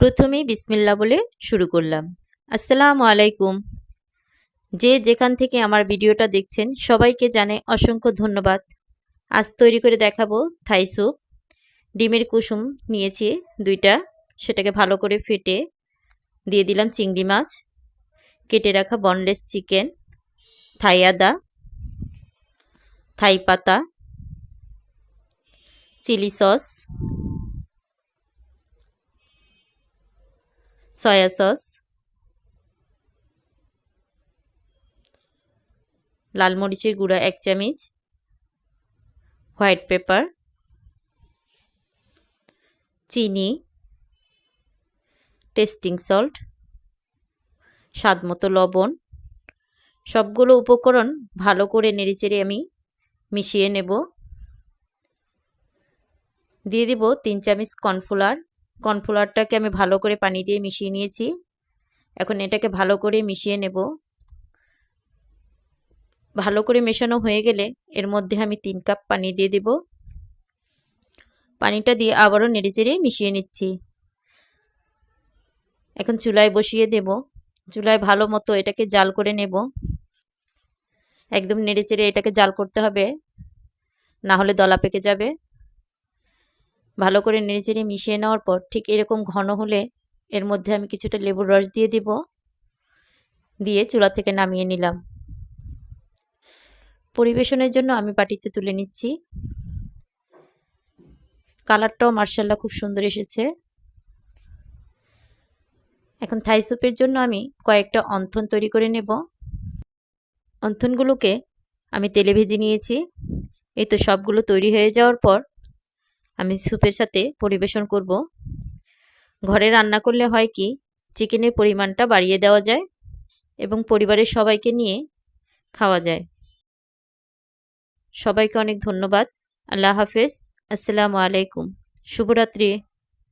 প্রথমেই বিসমিল্লাহ বলে শুরু করলাম। আসসালামু আলাইকুম। যে যেখান থেকে আমার ভিডিওটা দেখছেন সবাইকে জানাই অসংখ্য ধন্যবাদ। আজ তৈরি করে দেখাবো থাই স্যুপ। ডিমের কুসুম নিয়েছি 2টা, সেটাকে ভালো করে ফেটে দিয়ে দিলাম চিংড়ি মাছ, কেটে রাখা বনলেস চিকেন, থাই আদা, থাই পাতা, চিলি সস, সয়া সস, লাল মরিচের গুঁড়া 1 চামচ, হোয়াইট পেপার, চিনি, টেস্টিং সল্ট, স্বাদমতো লবণ। সবগুলো উপকরণ ভালো করে নেড়েচেড়ে আমি মিশিয়ে নেব। দিয়ে দিব 3 চামচ কর্নফ্লাওয়ার। কর্নফ্লাওয়ারটাকে আমি ভালো করে পানি দিয়ে মিশিয়ে নিয়েছি। এখন এটাকে ভালো করে মিশিয়ে নেব। ভালো করে মেশানো হয়ে গেলে এর মধ্যে আমি 3 কাপ পানি দিয়ে দেব। পানিটা দিয়ে আবারও নেড়েচেড়ে মিশিয়ে নিচ্ছি। এখন চুলায় বসিয়ে দেব। চুলায় ভালো মতো এটাকে জাল করে নেব। একদম নেড়েচেড়ে এটাকে জাল করতে হবে, না হলে দলা পেকে যাবে। ভালো করে নেড়েচেড়ে মিশিয়ে নেওয়ার পর ঠিক এরকম ঘন হলে এর মধ্যে আমি কিছুটা লেবুর রস দিয়ে দিব। দিয়ে চুলা থেকে নামিয়ে নিলাম। পরিবেশনের জন্য আমি বাটিতে তুলে নিচ্ছি। কালারটাও মার্শাল্লাহ খুব সুন্দর এসেছে। এখন থাই স্যুপের জন্য আমি কয়েকটা অন্থন তৈরি করে নেব। অন্থনগুলোকে আমি তেলে ভেজে নিয়েছি। এই তো সবগুলো তৈরি হয়ে যাওয়ার পর আমি স্যুপের সাথে পরিবেশন করব। ঘরে রান্না করলে হয় কি, চিকেনের পরিমাণটা বাড়িয়ে দেওয়া যায় এবং পরিবারের সবাইকে নিয়ে খাওয়া যায়। সবাইকে অনেক ধন্যবাদ। আল্লাহ হাফেজ। আসসালামু আলাইকুম। শুভরাত্রি।